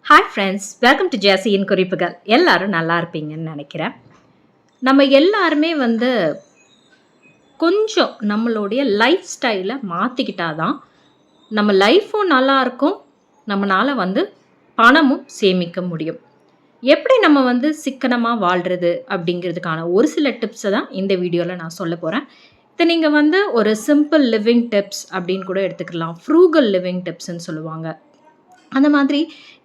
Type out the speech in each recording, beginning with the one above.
Hi friends, welcome to ஜேசியின் குறிப்புகள். எல்லாரும் நல்லா இருப்பீங்கன்னு நினைக்கிறேன். நம்ம எல்லாருமே கொஞ்சம் நம்மளுடைய லைஃப் ஸ்டைலை மாற்றிக்கிட்டா தான் நம்ம லைஃப்பும் நல்லாயிருக்கும், நம்மளால் பணமும் சேமிக்க முடியும். எப்படி நம்ம சிக்கனமாக வாழ்கிறது அப்படிங்கிறதுக்கான ஒரு சில டிப்ஸை தான் இந்த வீடியோவில் நான் சொல்ல போகிறேன். இதை நீங்கள் ஒரு சிம்பிள் லிவிங் டிப்ஸ் அப்படின்னு கூட எடுத்துக்கலாம். ஃப்ரூகல் லிவிங் டிப்ஸ்ன்னு சொல்லுவாங்க. அந்த மாதிரி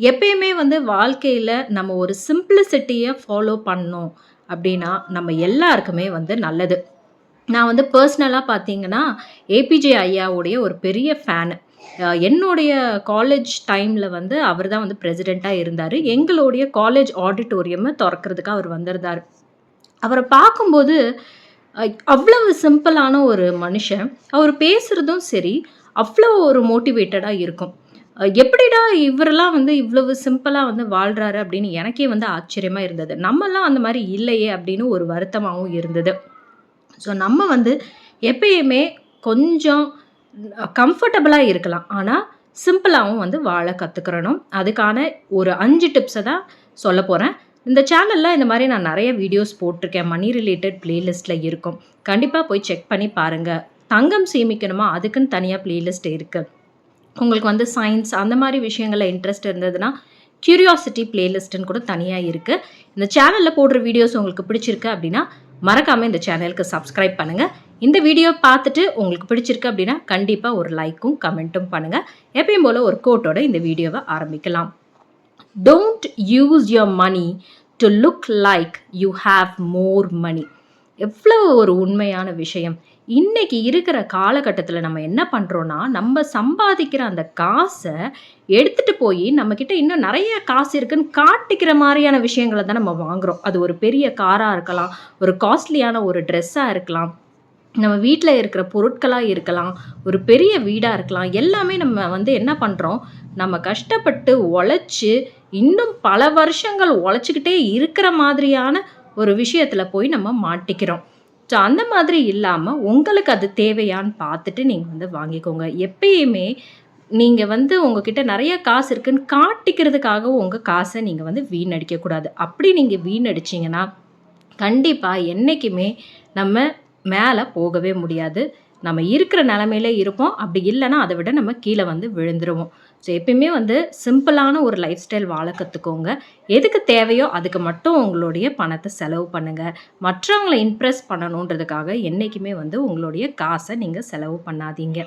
எப்பயுமே வாழ்க்கையில் நம்ம ஒரு சிம்பிளிசிட்டியை ஃபாலோ பண்ணோம் அப்படின்னா நம்ம எல்லாருக்குமே நல்லது. நான் பர்சனலாக பார்த்தீங்கன்னா ஏபிஜே ஐயாவுடைய ஒரு பெரிய ஃபேனு. என்னுடைய காலேஜ் டைமில் அவர் தான் பிரசிடெண்ட்டாக இருந்தார். எங்களுடைய காலேஜ் ஆடிட்டோரியமை திறக்கிறதுக்கு அவர் வந்திருந்தார். அவரை பார்க்கும்போது அவ்வளவு சிம்பிளான ஒரு மனுஷன். அவர் பேசுகிறதும் சரி அவ்வளோ ஒரு மோட்டிவேட்டடாக இருக்கும். எப்படிடா இவரெல்லாம் இவ்வளவு சிம்பிளாக வாழ்கிறாரு அப்படின்னு எனக்கே ஆச்சரியமாக இருந்தது. நம்மெல்லாம் அந்த மாதிரி இல்லையே அப்படின்னு ஒரு வருத்தமாகவும் இருந்தது. ஸோ நம்ம எப்பயுமே கொஞ்சம் கம்ஃபர்டபுளாக இருக்கலாம், ஆனால் சிம்பிளாகவும் வாழ கற்றுக்கிறணும். அதுக்கான ஒரு 5 டிப்ஸை தான் சொல்ல போகிறேன். இந்த சேனலில் இந்த மாதிரி நான் நிறைய வீடியோஸ் போட்டிருக்கேன். மணி ரிலேட்டட் பிளேலிஸ்ட்டில் இருக்கும், கண்டிப்பாக போய் செக் பண்ணி பாருங்கள். தங்கம் சேமிக்கணுமா, அதுக்குன்னு தனியாக பிளேலிஸ்ட் இருக்குது. உங்களுக்கு சயின்ஸ் அந்த மாதிரி விஷயங்களில் இன்ட்ரெஸ்ட் இருந்ததுன்னா கியூரியாசிட்டி பிளேலிஸ்ட்டுன்னு கூட தனியாக இருக்குது. இந்த சேனலில் போடுற வீடியோஸ் உங்களுக்கு பிடிச்சிருக்கு அப்படின்னா மறக்காமல் இந்த சேனலுக்கு சப்ஸ்கிரைப் பண்ணுங்கள். இந்த வீடியோ பார்த்துட்டு உங்களுக்கு பிடிச்சிருக்கு அப்படின்னா கண்டிப்பாக ஒரு லைக்கும் கமெண்ட்டும் பண்ணுங்கள். எப்பயும் போல் ஒரு கோட்டோட இந்த வீடியோவை ஆரம்பிக்கலாம். Don't use your money to look like you have more money. எவ்வளோ ஒரு உண்மையான விஷயம். இன்றைக்கி இருக்கிற காலகட்டத்தில் நம்ம என்ன பண்ணுறோன்னா, நம்ம சம்பாதிக்கிற அந்த காசை எடுத்துகிட்டு போய் நம்மக்கிட்ட இன்னும் நிறைய காசு இருக்குன்னு காட்டிக்கிற மாதிரியான விஷயங்களை தான் நம்ம வாங்குகிறோம். அது ஒரு பெரிய காராக இருக்கலாம், ஒரு காஸ்ட்லியான ஒரு ட்ரெஸ்ஸாக இருக்கலாம், நம்ம வீட்டில் இருக்கிற பொருட்களாக இருக்கலாம், ஒரு பெரிய வீடாக இருக்கலாம். எல்லாமே நம்ம என்ன பண்ணுறோம், நம்ம கஷ்டப்பட்டு உழைச்சி இன்னும் பல வருஷங்கள் உழைச்சிக்கிட்டே இருக்கிற மாதிரியான ஒரு விஷயத்தில் போய் நம்ம மாட்டிக்கிறோம். ஸோ அந்த மாதிரி இல்லாமல் உங்களுக்கு அது தேவையான்னு பார்த்துட்டு நீங்கள் வாங்கிக்கோங்க. எப்பயுமே நீங்கள் உங்ககிட்ட நிறைய காசு இருக்குன்னு காட்டிக்கிறதுக்காக உங்கள் காசை நீங்கள் வீணடிக்கக்கூடாது. அப்படி நீங்கள் வீணடிச்சிங்கன்னா கண்டிப்பாக என்றைக்குமே நம்ம மேலே போகவே முடியாது. நம்ம இருக்கிற நிலமையில இருப்போம். அப்படி இல்லைன்னா அதை விட நம்ம கீழே விழுந்துருவோம். ஸோ எப்பயுமே சிம்பிளான ஒரு லைஃப் ஸ்டைல் வாழ கற்றுக்கோங்க. எதுக்கு தேவையோ அதுக்கு மட்டும் உங்களுடைய பணத்தை செலவு பண்ணுங்கள். மற்றவங்களை இம்ப்ரெஸ் பண்ணணுன்றதுக்காக என்றைக்குமே உங்களுடைய காசை நீங்கள் செலவு பண்ணாதீங்க.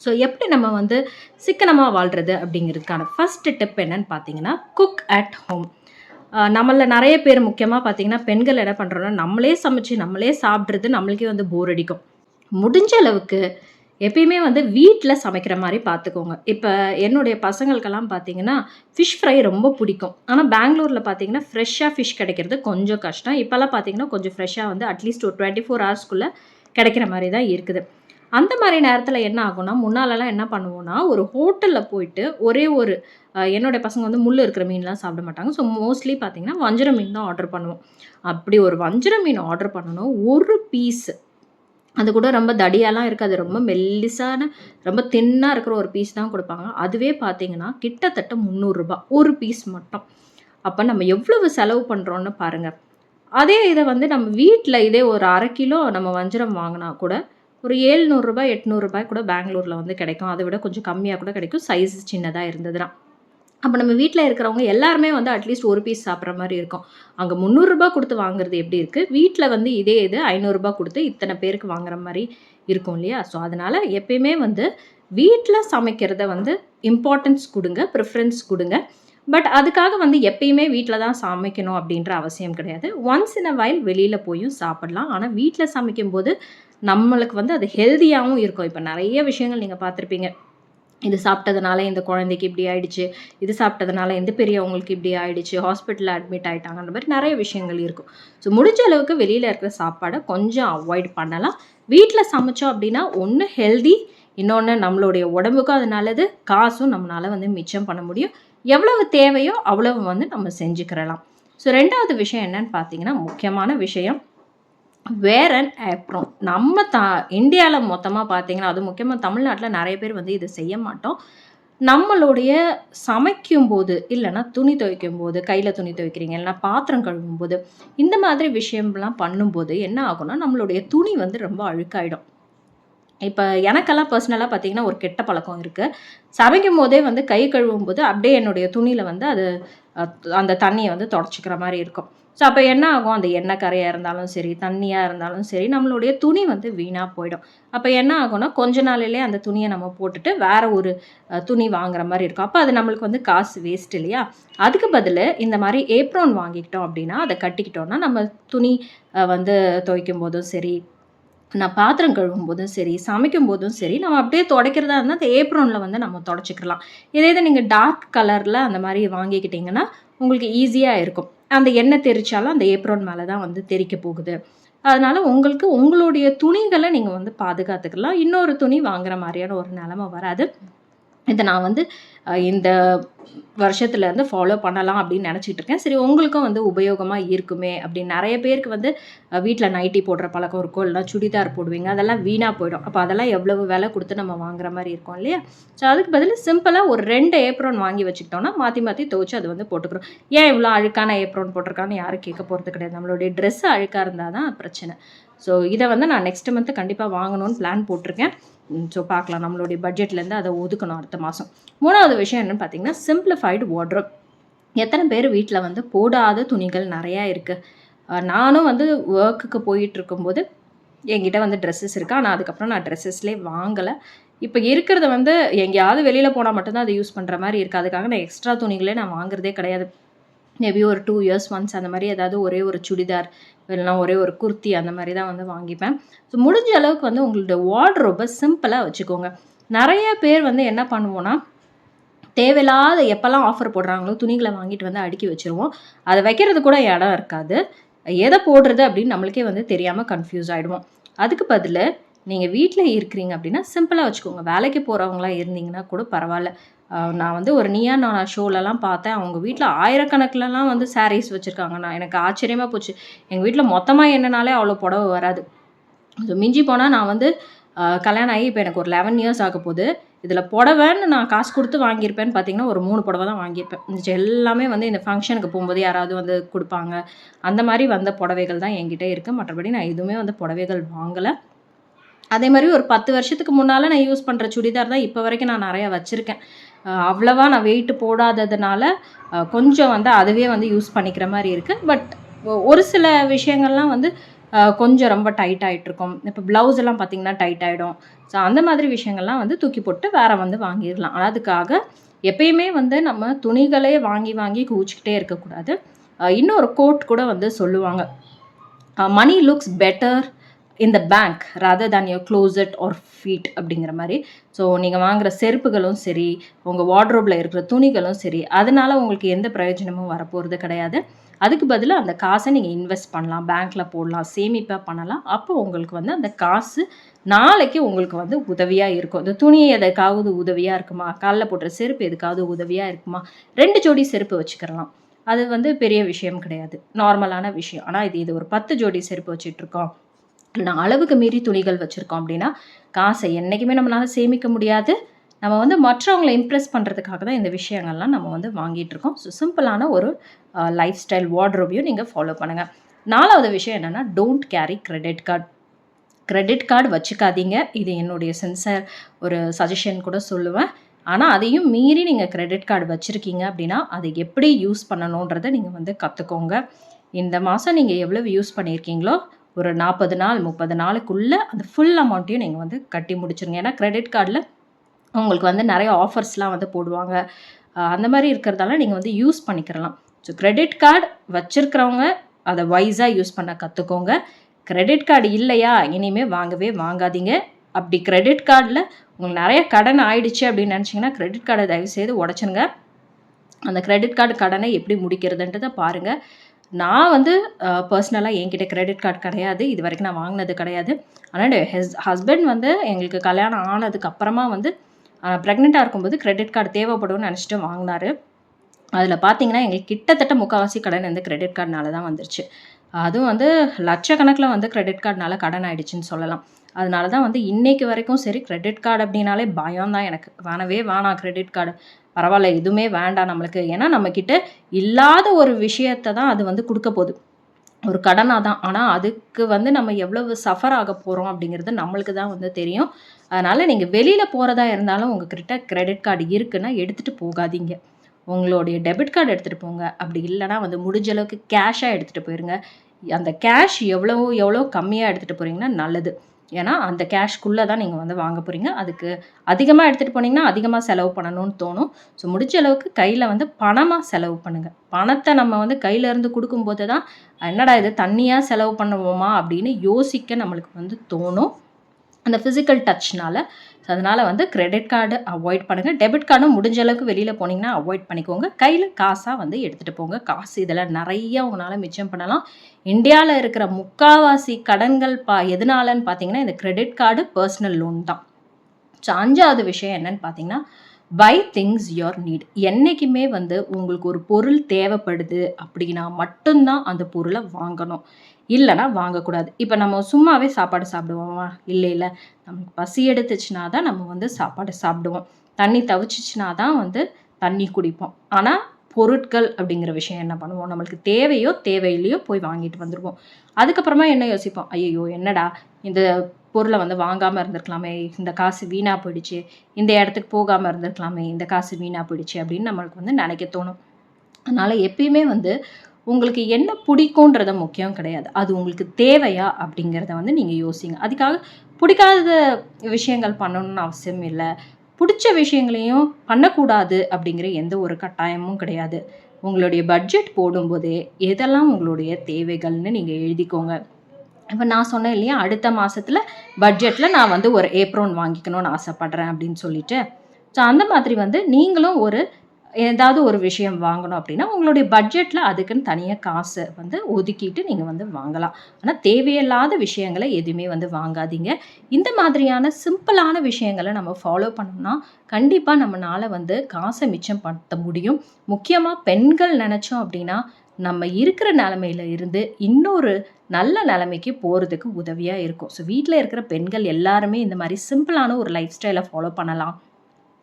ஸோ எப்படி நம்ம சிக்கனமாக வாழ்கிறது அப்படிங்கிறதுக்கான ஃபஸ்ட்டு டிப் என்னன்னு பார்த்தீங்கன்னா, குக் அட் ஹோம். நம்மள நிறைய பேர் முக்கியமாக பார்த்தீங்கன்னா பெண்கள் என்ன பண்ணுறோன்னா, நம்மளே சமைச்சு நம்மளே சாப்பிட்றது நம்மளுக்கே போர் அடிக்கும். முடிஞ்ச அளவுக்கு எப்பயுமே வீட்டில் சமைக்கிற மாதிரி பார்த்துக்கோங்க. இப்போ என்னுடைய பசங்களுக்கெல்லாம் பார்த்தீங்கன்னா ஃபிஷ் ஃப்ரை ரொம்ப பிடிக்கும். ஆனால் பெங்களூரில் பார்த்தீங்கன்னா ஃப்ரெஷ்ஷாக ஃபிஷ் கிடைக்கிறது கொஞ்சம் கஷ்டம். இப்போல்லாம் பார்த்தீங்கன்னா கொஞ்சம் ஃப்ரெஷ்ஷாக அட்லீஸ்ட் ஒரு 24 ஹவர்ஸ்க்குள்ளே கிடைக்கிற மாதிரி தான் இருக்குது. அந்த மாதிரி நேரத்தில் என்ன ஆகும்னா, முன்னாலெல்லாம் என்ன பண்ணுவோன்னா, ஒரு ஹோட்டலில் போயிட்டு ஒரே ஒரு என்னுடைய பசங்க முள் இருக்கிற மீன்லாம் சாப்பிட மாட்டாங்க. ஸோ மோஸ்ட்லி பார்த்தீங்கன்னா வஞ்சர மீன் தான் ஆர்டர் பண்ணுவோம். அப்படி ஒரு வஞ்சர மீன் ஆர்டர் பண்ணணும், ஒரு பீஸ், அது கூட ரொம்ப தடியாலாம் இருக்காது, ரொம்ப மெல்லிசான ரொம்ப தின்னாக இருக்கிற ஒரு பீஸ் தான் கொடுப்பாங்க. அதுவே பார்த்தீங்கன்னா கிட்டத்தட்ட 300 ரூபா ஒரு பீஸ் மட்டும். அப்போ நம்ம எவ்வளவு செலவு பண்ணுறோன்னு பாருங்கள். அதே இதை நம்ம வீட்டில் இதே ஒரு 1/2 கிலோ நம்ம வஞ்சரம் வாங்கினா கூட ஒரு 700 ரூபாய் 800 ரூபாய் கூட பெங்களூரில் கிடைக்கும். அதை விட கொஞ்சம் கம்மியாக கூட கிடைக்கும், சைஸ் சின்னதாக இருந்ததுன்னா. அப்போ நம்ம வீட்டில் இருக்கிறவங்க எல்லாருமே அட்லீஸ்ட் ஒரு பீஸ் சாப்பிட்ற மாதிரி இருக்கும். அங்கே 300 ரூபா கொடுத்து வாங்குறது எப்படி இருக்குது, வீட்டில் இதே இது 500 ரூபா கொடுத்து இத்தனை பேருக்கு வாங்குற மாதிரி இருக்கும் இல்லையா? ஸோ அதனால் எப்பயுமே வீட்டில் சமைக்கிறத இம்பார்ட்டன்ஸ் கொடுங்க, ப்ரிஃபரன்ஸ் கொடுங்க. பட் அதுக்காக எப்பயுமே வீட்டில் தான் சமைக்கணும் அப்படின்ற அவசியம் கிடையாது. ஒன்ஸ் இன் அ வைல் வெளியில் போயும் சாப்பிடலாம். ஆனால் வீட்டில் சமைக்கும்போது நம்மளுக்கு அது ஹெல்த்தியாகவும் இருக்கும். இப்போ நிறைய விஷயங்கள் நீங்கள் பார்த்துருப்பீங்க. இது சாப்பிட்டதுனால இந்த குழந்தைக்கு இப்படி ஆயிடுச்சு, இது சாப்பிட்டதுனால இந்த பெரியவங்களுக்கு இப்படி ஆயிடுச்சு, ஹாஸ்பிட்டலில் அட்மிட் ஆகிட்டாங்கன்ற மாதிரி நிறைய விஷயங்கள் இருக்கும். ஸோ முடிஞ்ச அளவுக்கு வெளியில் இருக்கிற சாப்பாடை கொஞ்சம் அவாய்ட் பண்ணலாம். வீட்டில் சமைச்சோம் அப்படின்னா ஒன்று ஹெல்தி, இன்னொன்று நம்மளுடைய உடம்புக்கும் அது நல்லது, காசும் நம்மளால் மிச்சம் பண்ண முடியும். எவ்வளவு தேவையோ அவ்வளவு நம்ம செஞ்சுக்கிறலாம். ஸோ 2வது விஷயம் என்னன்னு பார்த்தீங்கன்னா, முக்கியமான விஷயம் வேர் அண்ட் ஏப்ரான். நம்ம இந்தியாவில் மொத்தமாக பார்த்தீங்கன்னா, அது முக்கியமாக தமிழ்நாட்டில் நிறைய பேர் இதை செய்ய மாட்டோம். நம்மளுடைய சமைக்கும்போது, இல்லன்னா துணி துவைக்கும்போது, கையில துணி துவைக்கிறீங்க, இல்லன்னா பாத்திரம் கழுவும்போது, இந்த மாதிரி விஷயம்லாம் பண்ணும்போது என்ன ஆகும்னா, நம்மளுடைய துணி வந்து ரொம்ப அழுக்காயிடும். இப்ப எனக்கெல்லாம் பர்சனலா பார்த்தீங்கன்னா, ஒரு கெட்ட பழக்கம் இருக்கு. சமைக்கும்போதே வந்து கை கழுவும்போது அப்படியே என்னுடைய துணியில வந்து அது அ அந்த தண்ணிய வந்து தொடச்சுக்கிற மாரி இருக்கும். ஸோ அப்ப என்ன ஆகும், அந்த எண்ணெய் கறையா இருந்தாலும் சரி, தண்ணியா இருந்தாலும் சரி, நம்மளுடைய துணி வந்து வீணா போயிடும். அப்ப என்ன ஆகும்னா, கொஞ்ச நாளிலேயே அந்த துணிய நம்ம போட்டுட்டு வேற ஒரு துணி வாங்குற மாரி இருக்கும். அப்ப அது நம்மளுக்கு வந்து காசு வேஸ்ட் இல்லையா? அதுக்கு பதிலு இந்த மாரி ஏப்ரான் வாங்கிக்கிட்டோம் அப்படின்னா, அத கட்டிக்கிட்டோம்னா, நம்ம துணி வந்து துவைக்கும்போதும் சரி, நான் பாத்திரம் கழுவும்போதும் சரி, சமைக்கும்போதும் சரி, நம்ம அப்படியே துடைக்கிறதா இருந்தா, அந்த ஏப்ரான்ல வந்து நம்ம தொடச்சுக்கலாம். இதே இது நீங்க டார்க் கலர்ல அந்த மாரி வாங்கிக்கிட்டீங்கன்னா, உங்களுக்கு ஈஸியா இருக்கும். அந்த எண்ணெய் தெறிச்சாலும் அந்த ஏப்ரான் மேல தான் வந்து தெறிக்க போகுது. அதனால உங்களுக்கு உங்களுடைய துணிகள நீங்க வந்து பாதுகாத்துக்கலாம். இன்னொரு துணி வாங்குற மாரியான ஒரு நெலைம வராது. இத நான் வந்து இந்த வருஷத்துலருந்து ஃபாலோ பண்ணலாம் அப்படின்னு நெனச்சுட்டு இருக்கேன். சரி உங்களுக்கும் வந்து உபயோகமா இருக்குமே அப்படின்னு. நெறைய பேருக்கு வந்து வீட்ல நைட்டி போடுற பழக்கம் இருக்கும். இல்லன்னா சுடிதார் போடுவீங்க. அதெல்லாம் வீணா போயிடும். அப்ப அதெல்லாம் எவ்வளவு விலை குடுத்து நம்ம வாங்குற மாரி இருக்கும் இல்லையா? ஸோ அதுக்கு பதிலா சிம்பிளா ஒரு 2 ஏப்ரான் வாங்கி வச்சுக்கிட்டோம்னா, மாத்தி மாத்தி துவச்சு அது வந்து போட்டுக்கிறோம். ஏன் இவ்ளோ அழுக்கான ஏப்ரான் போட்டிருக்கான்னு யாரும் கேட்க போறது கிடையாது. நம்மளுடைய ட்ரெஸ் அழுக்கா இருந்தா தான் பிரச்சனை. ஸோ இத வந்து நான் நெக்ஸ்ட் மந்த் கண்டிப்பா வாங்கணும்னு பிளான் போட்டிருக்கேன். ஸோ பார்க்கலாம். நம்மளுடைய பட்ஜெட்லேருந்து அத ஒதுக்கணும் அடுத்த மாசம். 3வது விஷயம் என்னன்னு பார்த்தீங்கன்னா, சிம்ப்ளிஃபைடு வார்ட்ரோப். எத்தன பேர் வீட்ல வந்து போடாத துணிகள் நெறையா இருக்கு. நானும் வந்து வொர்க்குக்கு போயிட்டுருக்கும்போது, என்கிட்ட வந்து ட்ரெஸ்ஸஸ் இருக்கு. ஆனா, அதுக்கப்புறம் நான் ட்ரெஸ்ஸஸ்லே வாங்கல. இப்ப இருக்கிறத வந்து எங்கேயாவது வெளியில போனா மட்டும் தான் அத யூஸ் பண்ற மாரி இருக்கு. அதுக்காக நான் எக்ஸ்ட்ரா துணிகளே நான் வாங்குறதே கிடையாது. மேபி ஒரு 2 இயர்ஸ் ஒன்ஸ் அந்த மாரி ஏதாவது ஒரே ஒரு சுடிதார், இல்லனா ஒரே ஒரு குர்த்தி அந்த மாரி தான் வந்து வாங்கிப்பேன். ஸோ முடிஞ்ச அளவுக்கு வந்து உங்களோட வார்ட்ரோப சிம்பிளா வச்சுக்கோங்க. நெறைய பேர் வந்து என்ன பண்ணுவோம்னா, தேவையில்லாத எப்பலாம் ஆஃபர் போடுறாங்களோ, துணிகள வாங்கிட்டு வந்து அடுக்கி வச்சுருவோம். அத வைக்கிறதுக்கு கூட இடம் இருக்காது. எத போடுறது அப்படின்னு நம்மளுக்கே வந்து தெரியாம கன்ஃப்யூஸ் ஆயிடுவோம். அதுக்கு பதிலு நீங்க வீட்ல இருக்கிறீங்க அப்படின்னா, சிம்பிளா வச்சுக்கோங்க. வேலைக்கு போறவங்களா இருந்தீங்கன்னா கூட பரவால்ல. நான் வந்து ஒரு நீயா நானா ஷோலலாம் பார்த்தேன். அவங்க வீட்ல ஆயிரக்கணக்குலலாம் வந்து சாரீஸ் வச்சிருக்காங்க. எனக்கு ஆச்சரியமா போச்சு. எங்க வீட்ல மொத்தமா எண்ணுனாலே அவ்வளோ புடவ வராது. மிஞ்சி போனா நான் வந்து கல்யாணம் ஆகி இப்ப எனக்கு ஒரு 11 இயர்ஸ் ஆகப்போது. இதில புடவைன்னு நான் காசு குடுத்து வாங்கியிருப்பேன்னு பார்த்தீங்கன்னா, ஒரு 3 புடவ தான் வாங்கியிருப்பேன். மிச்சம் எல்லாமே வந்து இந்த ஃபங்ஷனுக்கு போம்போது யாராவது வந்து குடுப்பாங்க. அந்த மாரி வந்த புடவைகள் தான் என்கிட்ட இருக்கு. மற்றபடி நான் எதுவுமே வந்து புடவைகள் வாங்கல. அதே மாரி ஒரு 10 வருஷத்துக்கு முன்னால நான் யூஸ் பண்ற சுடிதார் தான் இப்ப வரைக்கும் நான் நெறைய வச்சிருக்கேன். அவ்வளவா நான் வெயிட் போடாததுனால, கொஞ்சம் வந்து அதுவே வந்து யூஸ் பண்ணிக்கிற மாரி இருக்கு. பட் ஒரு சில விஷயங்கள்லாம் வந்து கொஞ்சம் ரொம்ப டைட் ஆயிட்டுருக்கும். இப்ப ப்ளவுஸ் எல்லாம் பார்த்தீங்கன்னா, டைட் ஆயிடும். ஸோ அந்த மாதிரி விஷயங்கள்லாம் வந்து தூக்கி போட்டு வேற வந்து வாங்கிர்லாம். அதுக்காக எப்பயுமே வந்து நம்ம துணிகளே வாங்கி வாங்கி குவிச்சுக்கிட்டே இருக்கக்கூடாது. இன்னொரு கோட் கூட வந்து சொல்லுவாங்க. Money looks better in the bank rather than your closet or feet அப்படிங்கிற மாரி. ஸோ நீங்க வாங்குற செருப்புகளும் சரி, உங்க வார்ட்ரோப்ல இருக்கிற துணிகளும் சரி, அதனால உங்களுக்கு எந்த பிரயோஜனமும் வரப்போறது கிடையாது. அதுக்கு பதிலா அந்த காச நீங்க இன்வெஸ்ட் பண்ணலாம். பேங்க்ல போடலாம். சேமிப்பா பண்ணலாம். அப்போ உங்களுக்கு வந்து அந்த காசு நாளைக்கு உங்களுக்கு வந்து உதவியா இருக்கும். இந்த துணி எதுக்காவது உதவியா இருக்குமா? கால்ல போடுற செருப்பு எதுக்காவது உதவியா இருக்குமா? 2 ஜோடி செருப்பு வச்சுக்கிறலாம். அது வந்து பெரிய விஷயம் கிடையாது. நார்மலான விஷயம். ஆனா இது இது ஒரு 10 ஜோடி செருப்பு வச்சுட்ருக்கோம். நான் அளவுக்கு மீறி துணிகள் வச்சிருக்கோம் அப்படின்னா, காச என்னைக்குமே நம்மளால சேமிக்க முடியாது. நம்ம வந்து மற்றவங்கள இம்ப்ரெஸ் பண்றதுக்காக தான் இந்த விஷயங்கள்லாம் நம்ம வந்து வாங்கிட்டுருக்கோம். ஸோ சிம்பிளான ஒரு லைஃப் ஸ்டைல் வார்ட்ரோபையும் நீங்க ஃபாலோ பண்ணுங்க. 4வது விஷயம் என்னன்னா, don't carry credit card. Credit card வச்சுக்காதீங்க. இது என்னுடைய சின்சியர் ஒரு சஜஷன் கூட சொல்லுவேன். ஆனா, அதையும் மீறி நீங்க கிரெடிட் கார்டு வச்சிருக்கீங்க அப்படின்னா, அதை எப்படி யூஸ் பண்ணணுன்றத நீங்க வந்து கத்துக்கோங்க. இந்த மாசம் நீங்க எவ்வளவு யூஸ் பண்ணியிருக்கீங்களோ, ஒரு 40 நாள், 30 நாளுக்குள்ள அந்த ஃபுல் அமௌண்ட்டையும் நீங்க வந்து கட்டி முடிச்சுருங்க. ஏன்னா, கிரெடிட் கார்டுல உங்களுக்கு வந்து நெறைய ஆஃபர்ஸ்லாம் வந்து போடுவாங்க. அந்த மாரி இருக்கிறதால நீங்க வந்து யூஸ் பண்ணிக்கிறலாம். ஸோ கிரெடிட் கார்டு வச்சிருக்கிறவங்க அத வைஸா யூஸ் பண்ண கத்துக்கோங்க. கிரெடிட் கார்டு இல்லையா, இனிமே வாங்கவே வாங்காதீங்க. அப்படி கிரெடிட் கார்டுல உங்களுக்கு நெறைய கடன் ஆயிடுச்சு அப்படின்னு நெனச்சீங்கன்னா, கிரெடிட் கார்ட தயவுசெய்து உடைச்சிருங்க. அந்த கிரெடிட் கார்டு கடனை எப்படி முடிக்கிறதுன்றத பாருங்க. நான் வந்து பர்சனலா என்கிட்ட கிரெடிட் கார்டு கிடையாது. இதுவரைக்கும் நான் வாங்குனது கிடையாது. ஆனா என்னோட ஹஸ்பண்ட் வந்து எங்களுக்கு கல்யாணம் ஆனதுக்கு அப்புறமா வந்து பிரெக்னன்ட்டா இருக்கும்போது கிரெடிட் கார்டு தேவைப்படும்னு நெனச்சுட்டு வாங்குனாரு. அதில பார்த்தீங்கன்னா, எங்களுக்கு கிட்டத்தட்ட முக்காவாசி கடன் வந்து கிரெடிட் கார்டுனால தான் வந்துருச்சு. அதுவும் வந்து லட்சக்கணக்கில வந்து கிரெடிட் கார்டுனால கடன் ஆயிடுச்சுன்னு சொல்லலாம். அதனால தான் வந்து இன்னைக்கு வரைக்கும் சரி கிரெடிட் கார்டு அப்படின்னாலே பயம் தான் எனக்கு. வேணவே வேணாம் கிரெடிட் கார்டு. பரவாயில்ல எதுவுமே வேண்டாம் நம்மளுக்கு. ஏன்னா நம்மக்கிட்ட இல்லாத ஒரு விஷயத்த தான் அது வந்து குடுக்க போகுது. ஒரு கடனா தான். ஆனா அதுக்கு வந்து நம்ம எவ்வளவு சஃபர் ஆக போறோம் அப்படிங்கிறது நம்மளுக்கு தான் வந்து தெரியும். அதனால நீங்க வெளியில போறதா இருந்தாலும் உங்ககிட்ட கிரெடிட் கார்டு இருக்குன்னா எடுத்துட்டு போகாதீங்க. உங்களுடைய டெபிட் கார்டு எடுத்துட்டு போங்க. அப்படி இல்லன்னா வந்து முடிஞ்ச அளவுக்கு கேஷா எடுத்துட்டு போயிருங்க. அந்த கேஷ் எவ்வளோ கம்மியா எடுத்துட்டு போறீங்கன்னா நல்லது. ஏன்னா அந்த கேஷ்க்குள்ள தான் நீங்க வந்து வாங்க போறீங்க. அதுக்கு அதிகமா எடுத்துட்டு போனீங்கன்னா, அதிகமா செலவு பண்ணணும்னு தோணும். ஸோ முடிஞ்ச அளவுக்கு கையில வந்து பணமா செலவு பண்ணுங்க. பணத்த நம்ம வந்து கையில இருந்து குடுக்கும்போது தான், என்னடா இது தண்ணியா செலவு பண்ணுவோமா அப்படின்னு யோசிக்க நம்மளுக்கு வந்து தோணும். அந்த ஃபிசிக்கல் டச்னால. ஸோ அதனால வந்து கிரெடிட் கார்டு அவாய்ட் பண்ணுங்க. டெபிட் கார்டும் முடிஞ்ச அளவுக்கு வெளியில போனீங்கன்னா அவாய்ட் பண்ணிக்கோங்க. கையில காசா வந்து எடுத்துட்டு போங்க. காசு இதில நெறைய உங்களால மிச்சம் பண்ணலாம். இந்தியால இருக்கிற முக்காவாசி கடன்கள் எதனாலன்னு பார்த்தீங்கன்னா, இந்த கிரெடிட் கார்டு, பர்சனல் லோன் தான். ஸோ 5வது விஷயம் என்னன்னு பார்த்தீங்கன்னா, பை திங்ஸ் யுவர் நீட். என்னைக்குமே வந்து உங்களுக்கு ஒரு பொருள் தேவைப்படுது அப்படின்னா மட்டும் தான் அந்த பொருள வாங்கணும். இல்லன்னா வாங்கக்கூடாது. இப்ப நம்ம சும்மாவே சாப்பாடு சாப்பிடுவோமா? இல்லைல்ல. நமக்கு பசி எடுத்துச்சுனா தான் நம்ம வந்து சாப்பாடு சாப்பிடுவோம். தண்ணி தவிச்சுச்சுனா தான் வந்து தண்ணி குடிப்போம். ஆனா பொருட்கள் அப்படிங்கிற விஷயம் என்ன பண்ணுவோம்? நம்மளுக்கு தேவையோ, தேவையில்லையோ போய் வாங்கிட்டு வந்துருவோம். அதுக்கப்புறமா என்ன யோசிப்போம்? ஐயய்யோ! என்னடா இந்த பொருள வந்து வாங்காம இருந்திருக்கலாமே! இந்த காசு வீணா போயிடுச்சு. இந்த இடத்துக்கு போகாம இருந்திருக்கலாமே! இந்த காசு வீணா போயிடுச்சு அப்படின்னு நம்மளுக்கு வந்து நெனைக்க தோணும். அதனால எப்பயுமே வந்து உங்களுக்கு என்ன பிடிக்கும்ன்றத முக்கியம் கிடையாது. அது உங்களுக்கு தேவையா அப்படிங்கிறத வந்து நீங்க யோசிங்க. அதுக்காக பிடிக்காத விஷயங்கள் பண்ணணும்னு அவசியம் இல்ல. புடிச்ச விஷயங்களையும் பண்ணக்கூடாது அப்படிங்கிற எந்த ஒரு கட்டாயமும் கிடையாது. உங்களுடைய பட்ஜெட் போடும்போதே எதெல்லாம் உங்களுடைய தேவைகள்னு நீங்க எழுதிக்கோங்க. இப்ப நான் சொன்னேன் இல்லையா? அடுத்த மாசத்துல பட்ஜெட்ல நான் வந்து ஒரு ஏப்ரான் வாங்கிக்கணும்னு ஆசைப்படுறேன் அப்படின்னு சொல்லிட்டு. ஸோ அந்த மாதிரி வந்து நீங்களும் ஏதாவது ஒரு விஷயம் வாங்கணும் அப்படின்னா, உங்களுடைய பட்ஜெட்ல அதுக்குன்னு தனியா காசு வந்து ஒதுக்கிட்டு நீங்க வந்து வாங்கலாம். ஆனா தேவையில்லாத விஷயங்கள எதுவுமே வந்து வாங்காதீங்க. இந்த மாதிரியான சிம்பிளான விஷயங்கள நம்ம ஃபாலோ பண்ணோம்னா, கண்டிப்பா நம்மனால வந்து காச மிச்சம் படுத்த முடியும். முக்கியமா பெண்கள் நெனச்சோம் அப்படின்னா, நம்ம இருக்கிற நெலைமையில இருந்து இன்னொரு நல்ல நெலைமைக்கு போறதுக்கு உதவியா இருக்கும். ஸோ வீட்ல இருக்கிற பெண்கள் எல்லாருமே இந்த மாரி சிம்பிளான ஒரு லைஃப் ஸ்டைல ஃபாலோ பண்ணலாம்.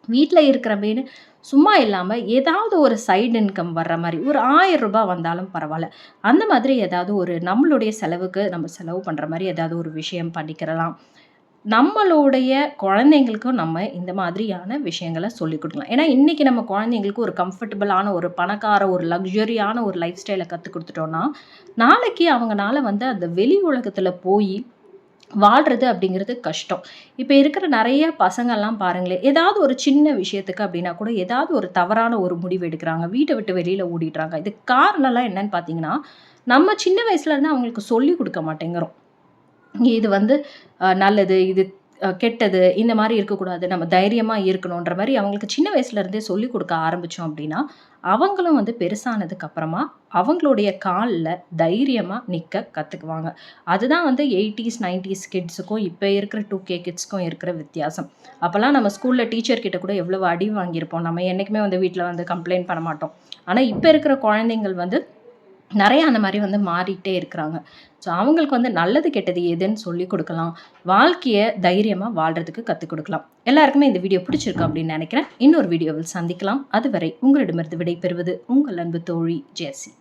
வீட்ல இருக்கிறவேன்னு சும்மா இல்லாம, ஏதாவது ஒரு சைடு இன்கம் வர்ற மாரி, ஒரு ரூ. 1000 வந்தாலும் பரவால்ல. அந்த மாதிரி ஏதாவது ஒரு நம்மளுடைய செலவுக்கு நம்ம செலவு பண்ற மாரி ஏதாவது ஒரு விஷயம் பண்ணிக்கிறலாம். நம்மளுடைய குழந்தைங்களுக்கும் நம்ம இந்த மாதிரியான விஷயங்கள சொல்லிக் குடுக்கலாம். ஏன்னா, இன்னைக்கு நம்ம குழந்தைங்களுக்கு ஒரு கம்ஃபர்டபுளான, ஒரு பணக்கார, ஒரு லக்ஸரியான ஒரு லைஃப் ஸ்டைல கத்துக் குடுத்துட்டோம்னா, நாளைக்கு அவங்கனால வந்து அந்த வெளி உலகத்துல போயி வாழ்றது அப்படிங்கிறது கஷ்டம். இப்ப இருக்கிற நெறைய பசங்கள்லாம் பாருங்களேன், ஏதாவது ஒரு சின்ன விஷயத்துக்கு அப்படின்னா கூட ஏதாவது ஒரு தவறான ஒரு முடிவு எடுக்குறாங்க. வீட்ட விட்டு வெளியில ஓடிடுறாங்க. இதுக்கு காரணம்லாம் என்னன்னு பார்த்தீங்கன்னா, நம்ம சின்ன வயசுல இருந்து அவங்களுக்கு சொல்லிக் குடுக்க மாட்டேங்கிறோம். இது வந்து நல்லது, இது கெட்டது, இந்த மாரி இருக்கக்கூடாது. நம்ம தைரியமா இருக்கணுன்ற மாரி அவங்களுக்கு சின்ன வயசுல இருந்தே சொல்லிக் குடுக்க ஆரம்பிச்சோம் அப்படின்னா, அவங்களும் வந்து பெருசானதுக்கு அப்புறமா அவங்களுடைய கால்ல தைரியமா நிக்க கத்துக்குவாங்க. அதுதான் வந்து 80ஸ், 90ஸ் கிட்ஸுக்கும் இப்ப இருக்கிற 2K கிட்ஸ்க்கும் இருக்கிற வித்தியாசம். அப்பலாம் நம்ம ஸ்கூல்ல டீச்சர் கிட்ட கூட எவ்வளவு அடி வாங்கியிருப்போம். நம்ம என்னைக்குமே வந்து வீட்ல வந்து கம்ப்ளைண்ட் பண்ண மாட்டோம். ஆனா இப்ப இருக்கிற குழந்தைங்கள் வந்து நெறைய அந்த மாரி வந்து மாறிட்டே இருக்கிறாங்க. ஸோ அவங்களுக்கு வந்து நல்லது, கெட்டது எதுன்னு சொல்லிக் குடுக்கலாம். வாழ்க்கைய தைரியமா வாழ்றதுக்கு கத்துக் குடுக்கலாம். எல்லாருக்குமே இந்த வீடியோ பிடிச்சிருக்கும் அப்படின்னு நெனைக்கிறேன். இன்னொரு வீடியோவில் சந்திக்கலாம். அதுவரை உங்களிடமிருந்து விடை பெறுவது உங்கள் அன்பு தோழி ஜெசி.